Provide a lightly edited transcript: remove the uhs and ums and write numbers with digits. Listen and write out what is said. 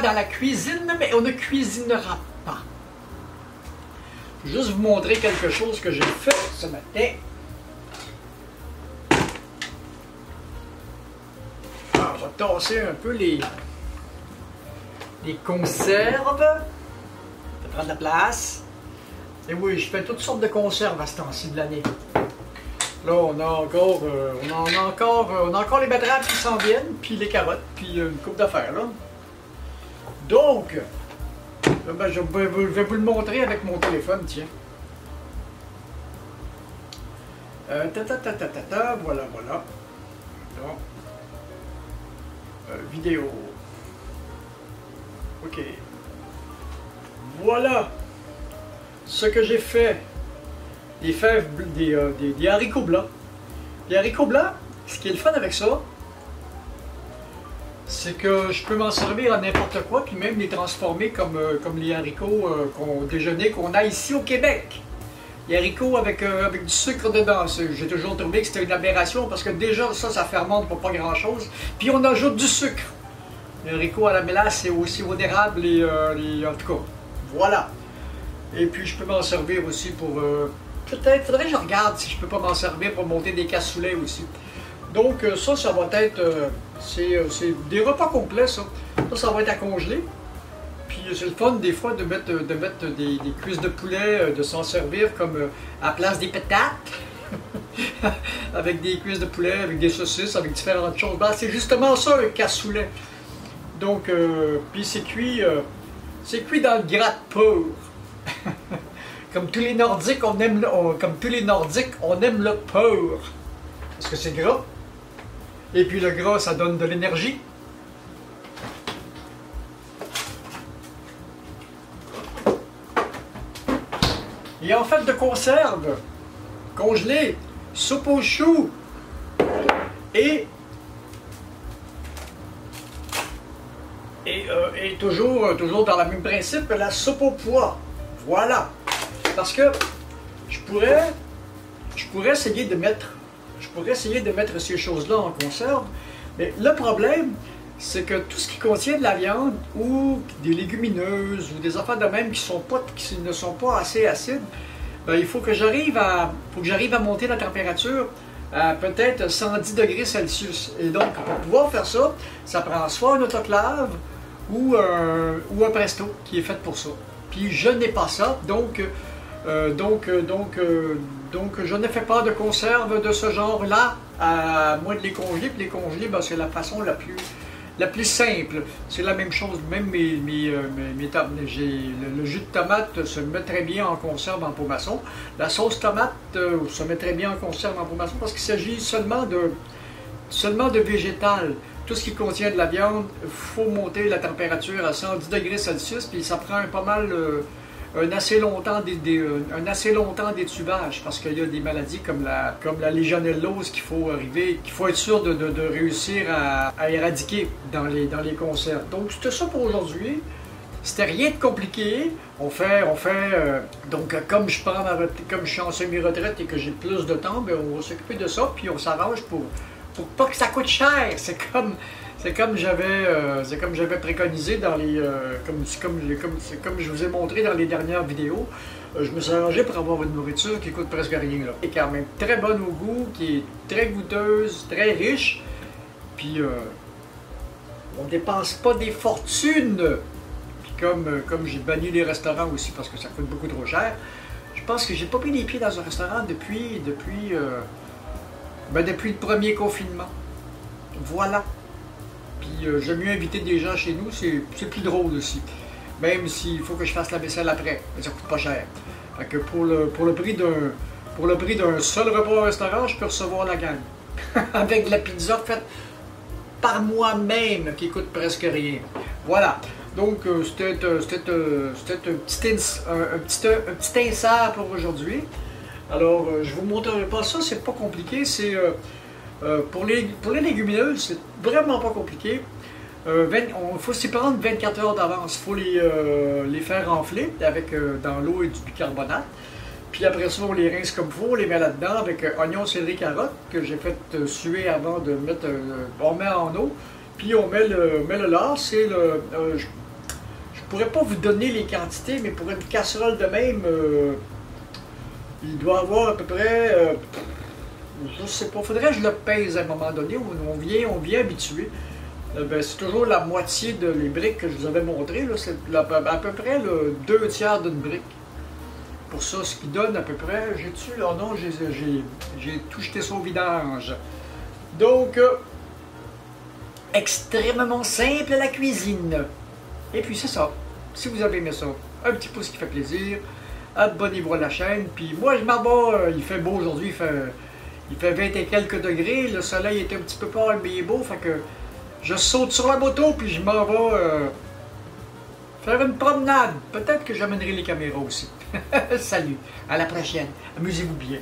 dans la cuisine, mais on ne cuisinera pas. Je vais juste vous montrer quelque chose que j'ai fait ce matin. Alors, je vais tasser un peu les conserves. Ça prend de la place. Et oui, je fais toutes sortes de conserves à ce temps-ci de l'année. Là, on a encore les betteraves qui s'en viennent, puis les carottes, puis une coupe d'affaires, là. Donc, ben, je vais vous le montrer avec mon téléphone, tiens. Voilà. Donc, vidéo. OK. Voilà ce que j'ai fait. Des fèves, des haricots blancs. Les haricots blancs, ce qui est le fun avec ça, c'est que je peux m'en servir à n'importe quoi, puis même les transformer comme les haricots qu'on déjeuner qu'on a ici au Québec. Les haricots avec du sucre dedans. J'ai toujours trouvé que c'était une aberration parce que déjà ça fermente pour pas grand-chose. Puis on ajoute du sucre. Les haricots à la mélasse et aussi au érable en tout cas. Voilà. Et puis je peux m'en servir aussi pour... peut-être, faudrait que je regarde si je peux pas m'en servir pour monter des cassoulets aussi. Donc ça va être... c'est des repas complets, ça. Ça va être à congeler. Puis c'est le fun des fois de mettre des cuisses de poulet, de s'en servir comme à la place des patates. Avec des cuisses de poulet, avec des saucisses, avec différentes choses. Ben, c'est justement ça un cassoulet. Donc, puis c'est cuit dans le gras de porc. Comme tous les Nordiques, on aime le porc. Parce que c'est gras. Et puis le gras, ça donne de l'énergie. Et en fait de conserve, congelée, soupe aux choux et toujours dans le même principe, la soupe aux pois. Voilà. Parce que je pourrais essayer de mettre ces choses-là en conserve, mais le problème, c'est que tout ce qui contient de la viande ou des légumineuses ou des affaires de même qui ne sont pas assez acides, ben, il faut que j'arrive à monter la température à peut-être 110 degrés Celsius. Et donc, pour pouvoir faire ça, ça prend soit un autoclave ou un presto qui est fait pour ça. Puis je n'ai pas ça, donc je ne fais pas de conserve de ce genre-là, à moins de les congeler. Puis les congeler, ben, c'est la façon la plus simple. C'est la même chose, même le jus de tomate se met très bien en conserve en pot maçon. La sauce tomate se met très bien en conserve en pot maçon parce qu'il s'agit seulement de végétal. Tout ce qui contient de la viande, il faut monter la température à 110 degrés Celsius, puis ça prend un assez longtemps d'étubage, parce qu'il y a des maladies comme la légionellose qu'il faut être sûr de réussir à éradiquer dans les conserves. Donc c'était ça pour aujourd'hui. C'était rien de compliqué. Donc comme je suis en semi-retraite et que j'ai plus de temps, ben, on va s'occuper de ça, puis on s'arrange pour pas que ça coûte cher. C'est comme j'avais préconisé dans comme je vous ai montré dans les dernières vidéos. Je me suis arrangé pour avoir une nourriture qui coûte presque rien, là. Et quand même très bonne au goût, qui est très goûteuse, très riche. Puis on dépense pas des fortunes. Puis comme j'ai banni les restaurants aussi parce que ça coûte beaucoup trop cher, je pense que j'ai pas mis les pieds dans un restaurant depuis le premier confinement. Voilà. Puis j'aime mieux inviter des gens chez nous, c'est plus drôle aussi. Même s'il faut que je fasse la vaisselle après, mais ça coûte pas cher. Fait que pour le prix d'un seul repas au restaurant, je peux recevoir la gang. Avec de la pizza faite par moi-même, qui coûte presque rien. Voilà. Donc c'était un petit insert pour aujourd'hui. Alors, je vous montrerai pas ça, c'est pas compliqué. C'est pour les légumineuses, c'est vraiment pas compliqué. Il faut s'y prendre 24 heures d'avance. Il faut les faire enfler dans l'eau et du bicarbonate. Puis après ça, on les rince comme il faut, on les met là-dedans avec oignons, céleri, carottes que j'ai fait suer avant de mettre. On met en eau, puis on met le lard. pourrais pas vous donner les quantités, mais pour une casserole de même, il doit avoir à peu près, je sais pas, faudrait que je le pèse à un moment donné, on vient habitué. Ben, c'est toujours la moitié de les briques que je vous avais montré, c'est à peu près le 2/3 d'une brique. Pour ça, ce qui donne à peu près, j'ai-tu, oh non, j'ai tout jeté ça au vidange. Donc, extrêmement simple à la cuisine. Et puis c'est ça. Si vous avez aimé ça, un petit pouce qui fait plaisir, abonnez-vous à la chaîne. Puis moi, je m'en vais, il fait beau aujourd'hui, il fait 20 et quelques degrés, le soleil est un petit peu pâle, mais il est beau, fait que je saute sur la moto, puis je m'en vais faire une promenade. Peut-être que j'amènerai les caméras aussi. Salut, à la prochaine. Amusez-vous bien.